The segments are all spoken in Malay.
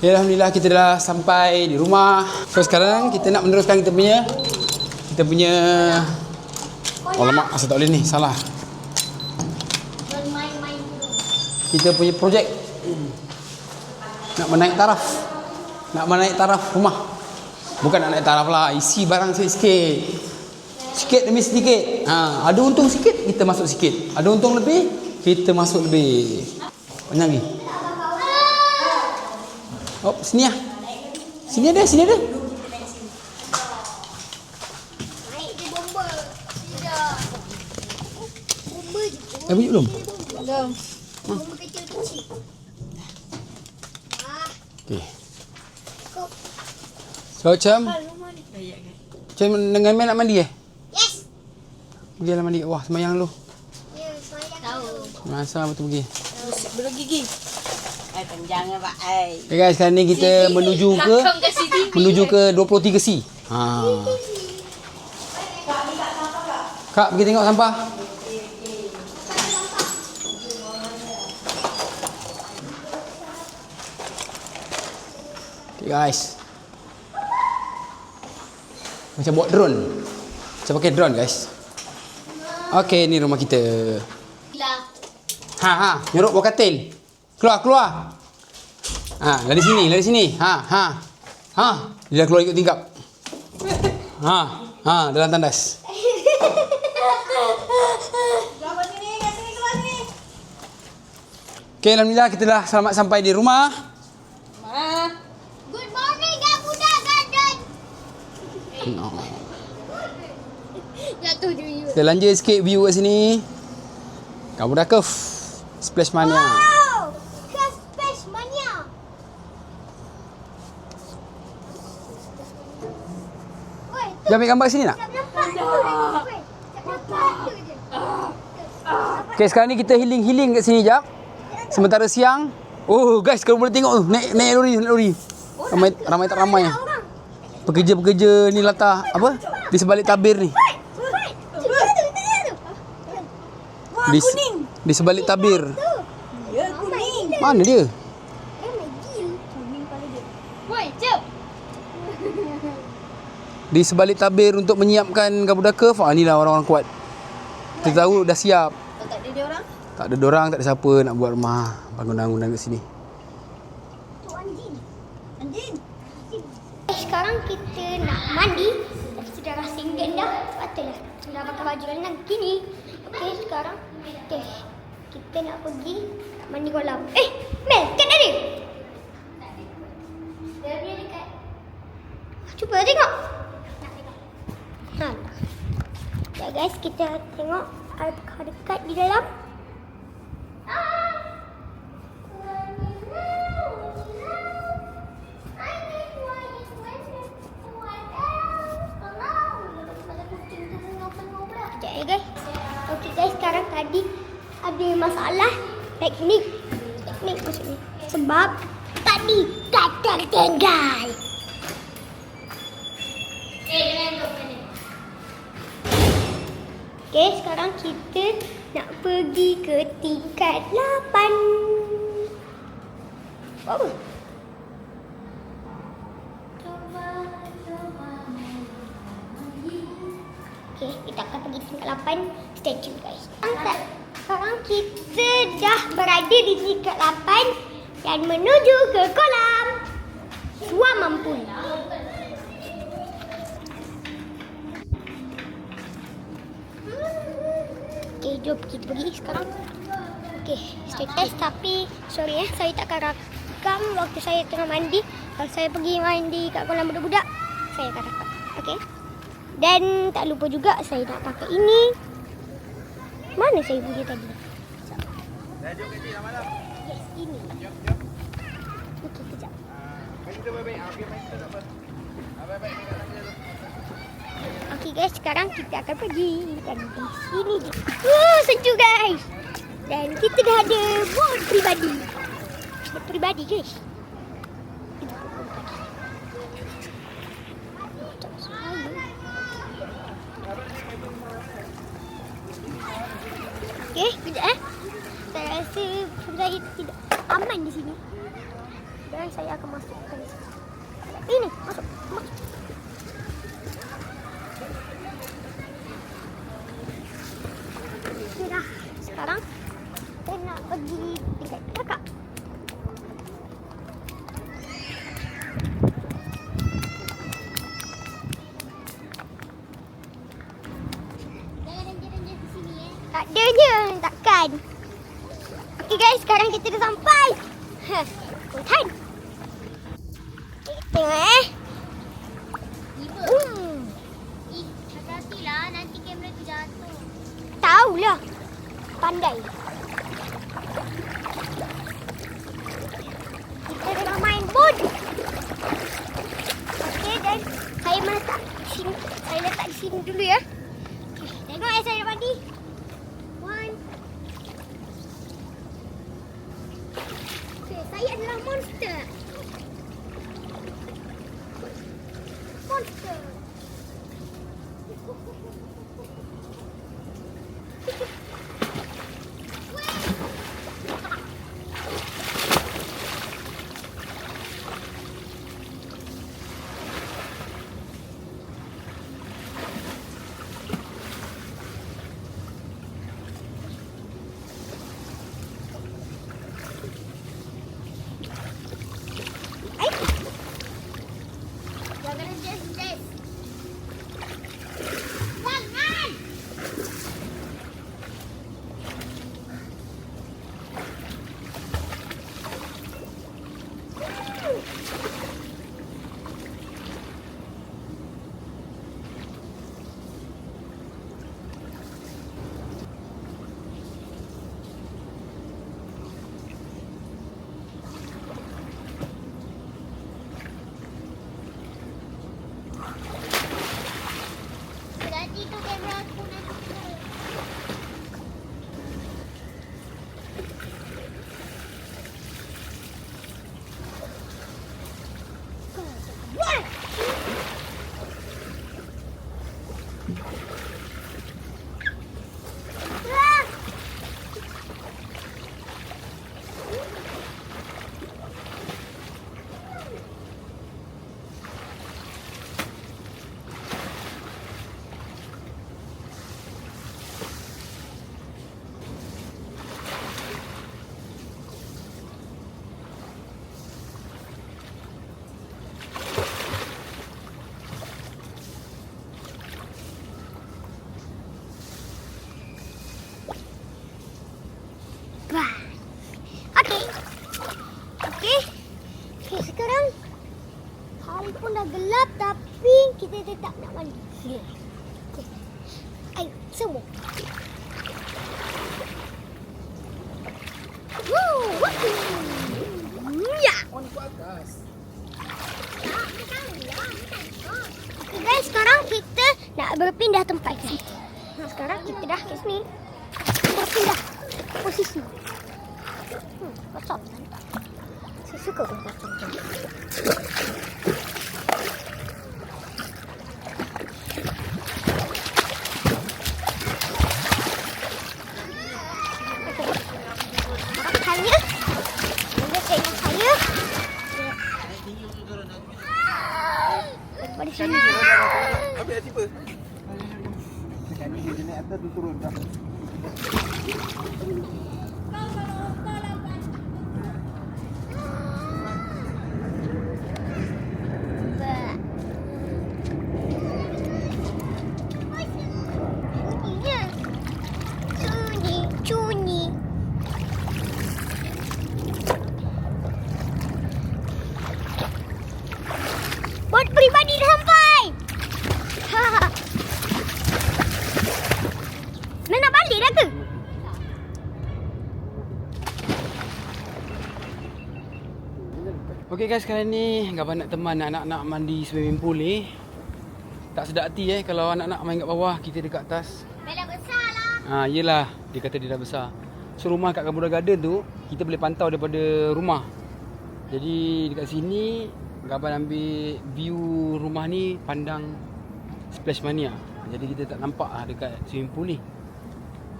Alhamdulillah kita dah sampai di rumah. So sekarang kita nak meneruskan kita punya alamak, asal tak boleh ni, salah. Kita punya projek nak menaik taraf. Nak menaik taraf rumah. Bukan nak naik taraf lah, isi barang sikit. Sikit demi sedikit. Ada untung sikit, kita masuk sikit. Ada untung lebih, kita masuk lebih. Banyak lagi. Oh, sini lah. Sini ada. Naik dia bomba. Tidak. Bomba je. Bunyi belum? Belum. Bomba kecil-kecil. Okay. So macam dengan Mel nak mandi Yes. Pergilah mandi. Wah, semayang lu. Ya, saya tahu. Masa betul pergi. Belum gigi. Panjang lah Pak. Okay guys, sekarang ni kita menuju ke 23C. Kak, pergi tengok sampah. Okay guys. Macam bawa drone. Macam pakai drone guys. Okay, ni rumah kita. Nyorok bawah katil. Keluar. Lari sini. Dia dah keluar ikut tingkap. Dalam tandas. Okay, alhamdulillah kita dah selamat sampai di rumah. Good morning, ya budak gadai. Jatuh je. Kita lanjut sikit view kat sini. Gamuda Cove, Splash Mania. Wow, ke Space Mania. Oi, Dia ambil gambar sini nak? tak nampak. Tak nampak je. Okay, sekarang ni kita healing kat sini jap. Sementara siang. Oh guys, kalau boleh tengok tu, naik lori. Ramai tak ramai. Pekerja-pekerja ni latah apa? Di sebalik tabir ni. Di sebalik tabir. Ya, kuning. Mana dia? Woi, jep. Di sebalik tabir untuk menyiapkan Gamuda Cove. Inilah orang-orang kuat. Kita tahu dah siap. Tak ada dia orang? Tak ada dorang, tak ada siapa nak buat rumah bangunan-bangunan kat sini. Anjing. Sekarang kita nak mandi. Sudah rasa ingin dah. Patutlah. Sudah pakai baju renang kini. Okey, sekarang kita nak pergi mandi kolam. Mel, kat ada? Dia dekat. Cuba tengok. Ya guys, kita tengok adakah dekat di dalam. Sekejap ya guys. Okey guys, sekarang tadi ada masalah teknik maksudnya. Sebab tadi tak tertinggal. Okey, sekarang kita nak pergi ke tingkat 8. Apa? Okey, kita akan pergi tingkat 8. Stay tune guys. Sekarang kita dah berada di tingkat 8 dan menuju ke kolam Swimming pool. Okey, jom kita pergi sekarang. Okey, stay tune. Tapi sorry saya takkan rakam waktu saya tengah mandi. Kalau saya pergi mandi kat kolam budak-budak, saya akan rakam. Okey. Dan tak lupa juga saya nak pakai ini. Mana saya punya tadi? Jom kecil dah malam. Yes, ini. Okey, kejap. Main kita baik-baik. Biar main kita tak apa. Baik-baik dekat sana tu. Okey guys, sekarang kita akan pergi dan di sini. Sejuk guys. Dan kita dah ada boat peribadi. Boat peribadi guys. Okey, kejap Saya rasa saya tidak aman di sini. Dan saya akan masukkan ini. Masuk. Okay dah. Sekarang saya nak pergi dekat kakak. Tak ada je, takkan. Okey guys, sekarang kita dah sampai. Hutan. Tengok Hati-hatilah, nanti kamera tu jatuh. Tahulah. Pandai. Kita tengah main boat. Okey, dan saya meletak di sini. Saya letak di sini dulu ya. Okay, tengok saya dah mandi. One. Okay, saya adalah monster. Monster. Jangan des. Jangan! Berarti tu kamera aku nak tutup. Okey, sekarang hari pun dah gelap tapi kita tetap nak mandi. Okay. Ayo, semua. Ya. Okay guys, sekarang kita nak berpindah tempat. Sekarang kita dah ke sini. Berpindah posisi. Kosong. Saya suka kosong. Saya tengok saya. Pada sini. Ambil tiba. Kami dia naik atas tu turun dah. Cuni. Bot peribadi dah sampai. Nak balik dah ke? Okey guys, sekarang ni Gabah nak teman anak-anak mandi swimming pool ni. Tak sedap hati kalau anak-anak main kat bawah, kita dekat atas. Dah besar lah. Yelah, dia kata dia dah besar. So rumah kat Gamuda Garden tu, kita boleh pantau daripada rumah. Jadi dekat sini Gabah ambil view rumah ni pandang Splash Mania. Jadi kita tak nampak dekat swimming pool ni.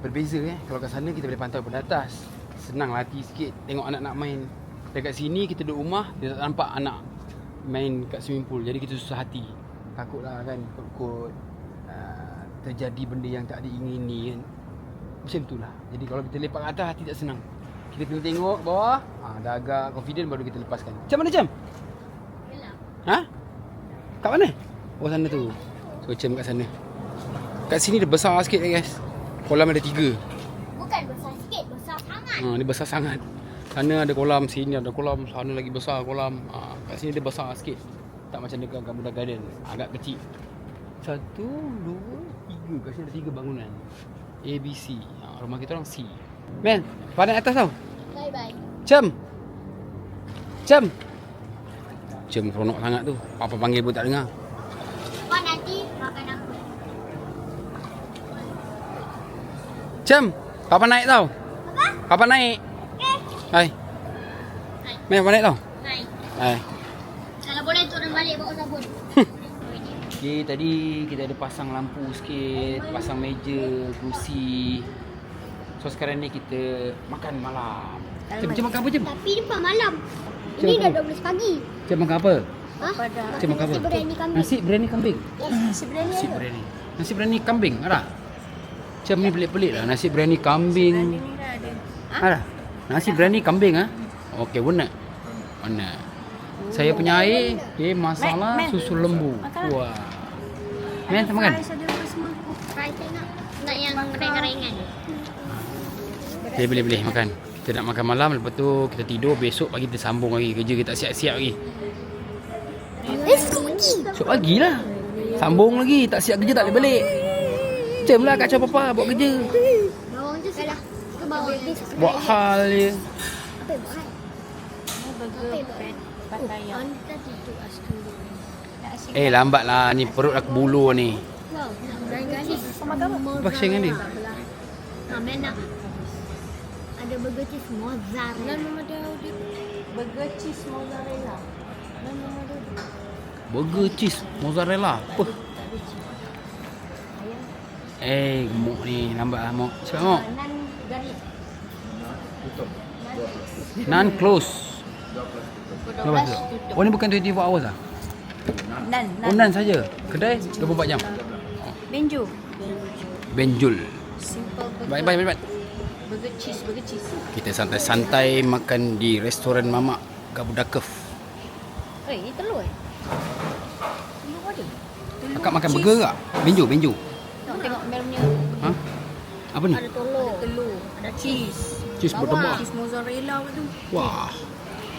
Berbeza kalau kat sana kita boleh pantau daripada atas. Senang lah hati sikit tengok anak-anak main Dekat sini kita duduk rumah, dia tak nampak anak main kat swimming pool. Jadi kita susah hati. Takutlah kan kot terjadi benda yang tak diingini kan. Macam itulah. Jadi kalau kita lepak kat atas, hati tak senang. Kita kena tengok bawah, dah agak confident baru kita lepaskan. Macam mana Cem? Ha? Kat mana? Oh sana tu. So Cem kat sana. Kat sini dia besar sikit guys. Kolam ada 3. Bukan besar sikit, besar sangat. Dia besar sangat. Sana ada kolam, sini ada kolam, sana lagi besar kolam. Kat sini dia besar sikit. Tak macam dekat Gamuda Garden, agak kecil. 1, 2, 3. Kat sini ada 3 bangunan. A, B, C. Rumah kita orang C. Mel, pandang atas tau. Bye-bye. Cem. Cem. Cem seronok sangat tu. Apa panggil pun tak dengar. Wah, nanti makan aku. Cem, Papa naik tau. Apa? Papa naik. Hai. Mel, Papa naik tau. Hai. Hai. Kalau boleh turun balik bawa sabun. Okay, tadi kita ada pasang lampu sikit, pasang meja, kerusi. So sekarang ni kita makan malam. Cem makan apa Cem? Tapi depan malam. Cem Ini makan dah apa? 12 pagi. Cem makan apa? Hah? Cem makan apa? Nasi biryani kambing. Nasi biryani kambing. Yes, nasi biryani Nasi ada. biryani. Nasi biryani kambing ada? Cem ni pelik-pelik lah. Nasi biryani kambing. Ada? Nasi biryani kambing ah? Okey, warna. Warna. Saya punya air, okay, masalah susu lembu. Wah. Men, tak makan? Try tengok. Nak yang kering-keringan. Okay, boleh makan. Kita nak makan malam, lepas tu kita tidur, besok pagi kita sambung lagi. Kerja kita tak siap-siap lagi. Esok pagi. Esok pagi lah. Sambung lagi, tak siap kerja tak boleh balik. Cem lah kacau papa buat kerja. Bawang je salah. Ke bawang je. Buat hal je. Apa yang buat hal? Apa yang buat hal? Anda tidur asal dulu. Lambat lah. Ni perut aku bulu ni. Wow, nak Apa share dengan dia? Mama nak ada burger cheese mozzarella. Dan mama dia Burger cheese mozzarella. dan mama dia. Burger cheese mozzarella. Apa? Gemuk ni. Lambat lah Mok. Cakap Mok. Nan garlic. Nan close. Berapa tu? Oh ni bukan 24 hours lah? Nan. Oh nan saja. Kedai 24 jam. Benju. Benjul. Simple burger. Baik. Burger cheese. Kita santai-santai makan di restoran Mamak Gamuda Cove. Ini telur Telur ada. Akak makan burger tak? Benju. Tengok Mel punya. Ha? Apa ni? Ada telur. Ada cheese. Cheese berdemak. Cheese mozzarella tu. Wah,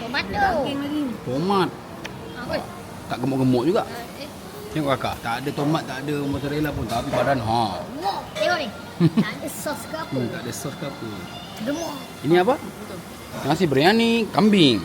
Tomato. Daging lagi. tomat. Tak gemuk-gemuk juga. Tengok kakak, tak ada tomat, tak ada mozzarella pun, tapi badan Tengok ni. Tak ada sos ke apa. tak ada sos ke apa. Gemuk. Ini apa? Nasi biryani kambing.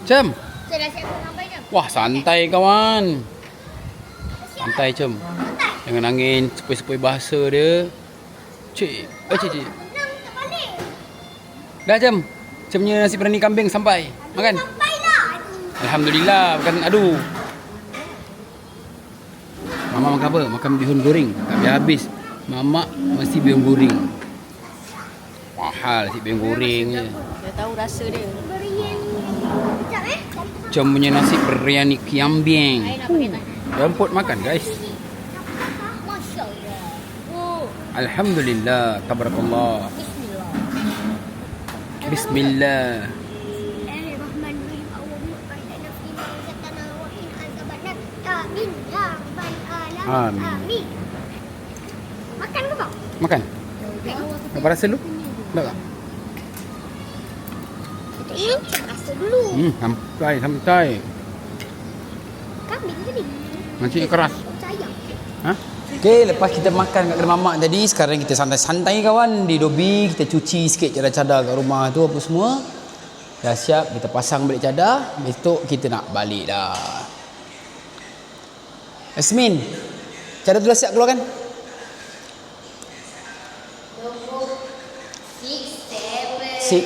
Cem. Saya dah siapkan sampai jam. Wah, santai kawan. Santai Cem. Jangan angin sepoi-sepoi bahasa dia. Cik. Cik. Nang tak balik. Dah Cem. Cem punya nasi biryani kambing sampai. Makan. Sampailah. Alhamdulillah, bukan aduh. Mama makan apa? Makan bihun goreng. Tak habis. Mama mesti bihun goreng. Mahal si bihun goreng je. Dia tahu rasa dia. Biryani. Sekejap Cem punya nasi biryani kambing. nak pakai tangan. Jemput makan guys. Masya Allah. Oh. Alhamdulillah. Tabarakallah. Bismillah. Bismillahirrahmanirrahim. Allahumma barik fi ma razaqtana wa qina azabannar. Amin ya rabbal alamin. Amin. Amin. Makan ke bang? Makan. Apa rasa lu? Tak tak? Rasa dulu. Santai. Kambing ke ni? Nasi keras. Sayang. Ha? Okay, lepas kita makan kat kedai mamak tadi, sekarang kita santai-santai kawan di lobi. Kita cuci sikit cadar-cadar kat rumah tu apa semua. Dah siap, kita pasang balik cadar. Besok kita nak balik dah. Yasmin, cadar tu dah siap keluar kan? 6,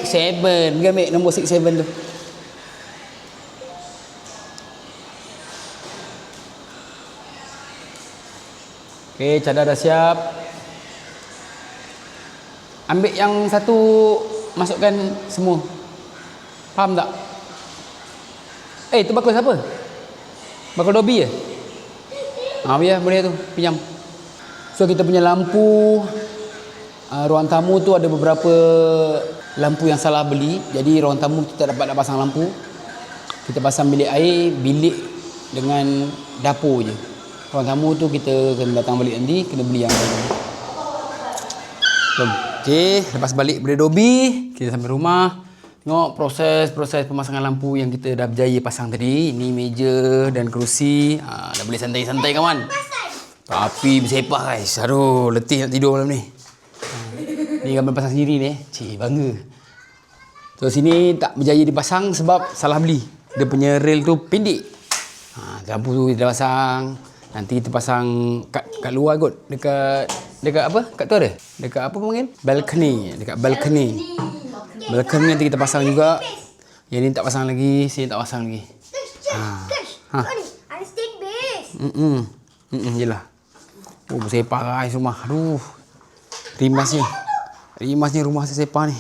7. Pergi ambil nombor 6, 7 tu. Okey, cadar dah siap. Ambil yang satu, masukkan semua. Faham tak? Tu bakul siapa? Bakul Dobby ya? Biar boleh tu, pinjam. So kita punya lampu ruang tamu tu ada beberapa lampu yang salah beli. Jadi ruang tamu kita dapat nak pasang lampu. Kita pasang bilik air, bilik dengan dapur je. Ruang tamu tu kita kena datang balik nanti, kena beli yang baru. Okey, lepas balik dari Dobby, kita sampai rumah. Tengok proses pemasangan lampu yang kita dah berjaya pasang tadi. Ini meja dan kerusi. Dah boleh santai-santai kawan. Tapi bersepah guys. Aduh, letih nak tidur malam ni. Ni gambar pasang sendiri ni. Cik, bangga. So sini tak berjaya dipasang sebab salah beli. Dia punya rail tu pendek. Lampu tu kita pasang. Nanti kita pasang kat luar kot. Dekat apa? Kat tu ada? Dekat apa panggil? Balcony. Dekat balcony. Balcony nanti kita pasang juga. Yang ni tak pasang lagi. Sini tak pasang lagi. Ada stick base. Yelah. Bersepah guys rumah. Aduh. Rimasnya rumah saya sepah ni.